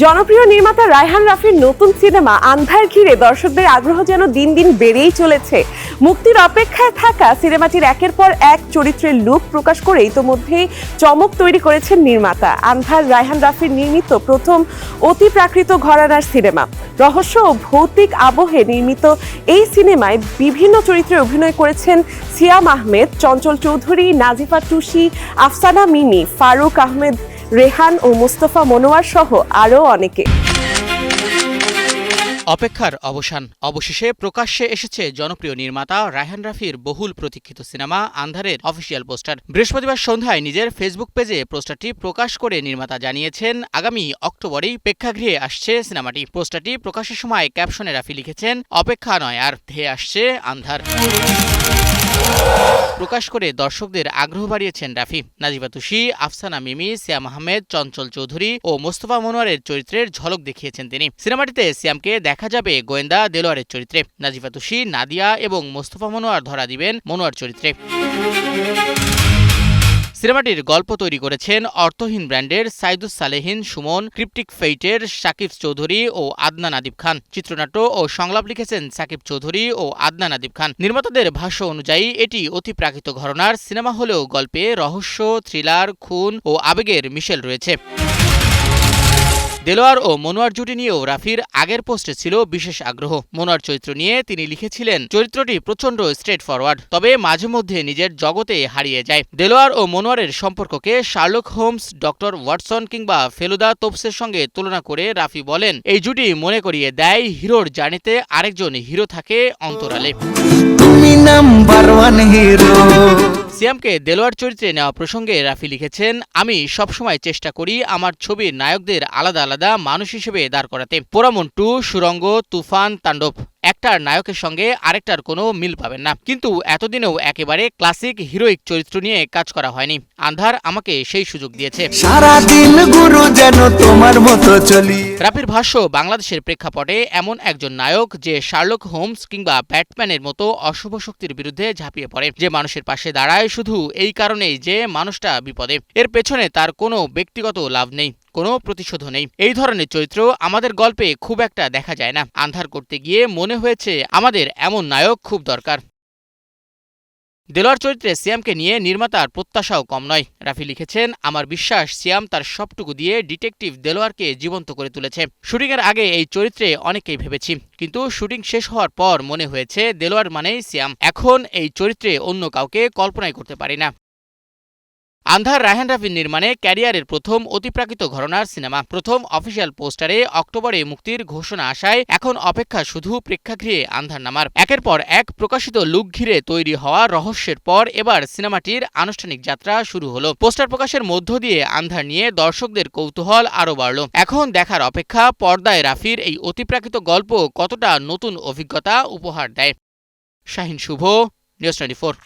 জনপ্রিয় নির্মাতা রায়হান রাফির নতুন সিনেমা আন্ধার ঘিরে দর্শকদের আগ্রহ যেন দিন দিন বেড়েই চলেছে। মুক্তির অপেক্ষায় থাকা সিনেমাটির একের পর এক চরিত্রের লুক প্রকাশ করে ইতোমধ্যেই চমক তৈরি করেছেন নির্মাতা। আন্ধার রায়হান রাফির নির্মিত প্রথম অতিপ্রাকৃত ঘরানার সিনেমা। রহস্য ও ভৌতিক আবহে নির্মিত এই সিনেমায় বিভিন্ন চরিত্রে অভিনয় করেছেন সিয়াম আহমেদ, চঞ্চল চৌধুরী, নাজিফা টুসি, আফসানা মিমি, ফারুক আহমেদ রেহান ও মোস্তফা মনোয়ার সহ আরও অনেকে। অপেক্ষার অবসান, অবশেষে প্রকাশ্যে এসেছে জনপ্রিয় নির্মাতা রায়হান রাফির বহুল প্রতীক্ষিত সিনেমা আন্ধারের অফিসিয়াল পোস্টার। বৃহস্পতিবার সন্ধ্যায় নিজের ফেসবুক পেজে পোস্টারটি প্রকাশ করে নির্মাতা জানিয়েছেন, আগামী অক্টোবরেই প্রেক্ষাগৃহে আসছে সিনেমাটি। পোস্টারটি প্রকাশের সময় ক্যাপশনে রাফি লিখেছেন, অপেক্ষা নয় আর, ধেয়ে আসছে আন্ধার। প্রকাশ করে দর্শকদের আগ্রহ বাড়িয়েছেন রাফি। নাজিফা টুসি, আফসানা মিমি, সিয়াম আহমেদ, চঞ্চল চৌধুরী ও মোস্তফা মনোয়ারের চরিত্রের ঝলক দেখিয়েছেন তিনি। সিনেমাটিতে সিয়ামকে দেখা যাবে গোয়েন্দা দেলোয়ারের চরিত্রে, নাজিফা টুসি, নাদিয়া এবং মোস্তফা মনোয়ার ধরা দিবেন মনোয়ার চরিত্রে। সিনেমাটির গল্প তৈরি করেছেন অর্থহীন ব্র্যান্ডের সাইদুস সালেহিন সুমন, ক্রিপ্টিক ফেইটের সাকিব চৌধুরী ও আদনান আদিব খান। চিত্রনাট্য ও সংলাপ লিখেছেন সাকিব চৌধুরী ও আদনান আদিব খান। নির্মাতাদের ভাষ্য অনুযায়ী এটি অতিপ্রাকৃত ঘরানার সিনেমা হলেও গল্পে রহস্য, থ্রিলার, খুন ও আবেগের মিশেল রয়েছে। দেলোয়ার ও মনোয়ার জুটি নিয়েও রাফির আগের পোস্টে ছিল বিশেষ আগ্রহ। মনোয়ার চরিত্র নিয়ে তিনি লিখেছিলেন, চরিত্রটি প্রচণ্ড স্ট্রেট ফরওয়ার্ড, তবে মাঝে মধ্যে নিজের জগতে হারিয়ে যায়। দেলোয়ার ও মনোয়ারের সম্পর্ককে শার্লক হোমস, ডক্টর ওয়াটসন কিংবা ফেলুদা তোপসের সঙ্গে তুলনা করে রাফি বলেন, এই জুটি মনে করিয়ে দেয় হিরোর জার্নিতে আরেকজন হিরো থাকে অন্তরালে। তুমি নাম্বার ওয়ান হিরো। সিয়ামকে দেলোয়ার চরিত্রে নেওয়া প্রসঙ্গে রাফি লিখেছেন, আমি সবসময় চেষ্টা করি আমার ছবির নায়কদের আলাদা আলাদা মানুষ হিসেবে দাঁড় করাতে। পোড়ামন্টু, সুরঙ্গ, তুফান, তাণ্ডব, একটার নায়কের সঙ্গে আরেকটার কোনো মিল পাবেন না, কিন্তু এতদিনেও একেবারে ক্লাসিক হিরোইক চরিত্র নিয়ে কাজ করা হয়নি। আন্ধার আমাকে সেই সুযোগ দিয়েছে। সারাদিন গুরু যেন তোমার মতো চলি। রাফির ভাষ্য, বাংলাদেশের প্রেক্ষাপটে এমন একজন নায়ক যে শার্লক হোমস কিংবা ব্যাটম্যানের মতো অশুভ শক্তির বিরুদ্ধে ঝাঁপিয়ে পড়ে, যে মানুষের পাশে দাঁড়ায় শুধু এই কারণেই যে মানুষটা বিপদে, এর পেছনে তার কোনো ব্যক্তিগত লাভ নেই, কোনো প্রতিশোধ নেই। এই ধরনের চরিত্র আমাদের গল্পে খুব একটা দেখা যায় না। আন্ধার করতে গিয়ে মনে হয়েছে আমাদের এমন নায়ক খুব দরকার। দেলোয়ার চরিত্রে সিয়ামকে নিয়ে নির্মাতার প্রত্যাশাও কম নয়। রাফি লিখেছেন, আমার বিশ্বাস সিয়াম তার সবটুকু দিয়ে ডিটেকটিভ দেলোয়ারকে জীবন্ত করে তুলেছে। শুটিংয়ের আগে এই চরিত্রে অনেকেই ভেবেছি, কিন্তু শুটিং শেষ হওয়ার পর মনে হয়েছে দেলোয়ার মানেই সিয়াম। এখন এই চরিত্রে অন্য কাউকে কল্পনাই করতে পারি না। আন্ধার রায়হান রাফির নির্মাণে ক্যারিয়ারের প্রথম অতিপ্রাকৃত ঘরানার সিনেমা। প্রথম অফিসিয়াল পোস্টারে অক্টোবরে মুক্তির ঘোষণা আসায় এখন অপেক্ষা শুধু প্রেক্ষাগৃহে আন্ধার নামার। একের পর এক প্রকাশিত লুক ঘিরে তৈরি হওয়া রহস্যের পর এবার সিনেমাটির আনুষ্ঠানিক যাত্রা শুরু হলো। পোস্টার প্রকাশের মধ্য দিয়ে আন্ধার নিয়ে দর্শকদের কৌতূহল আরও বাড়ল। এখন দেখার অপেক্ষা পর্দায় রাফির এই অতিপ্রাকৃত গল্প কতটা নতুন অভিজ্ঞতা উপহার দেয়। শাহিন শুভ, নিউজ 24।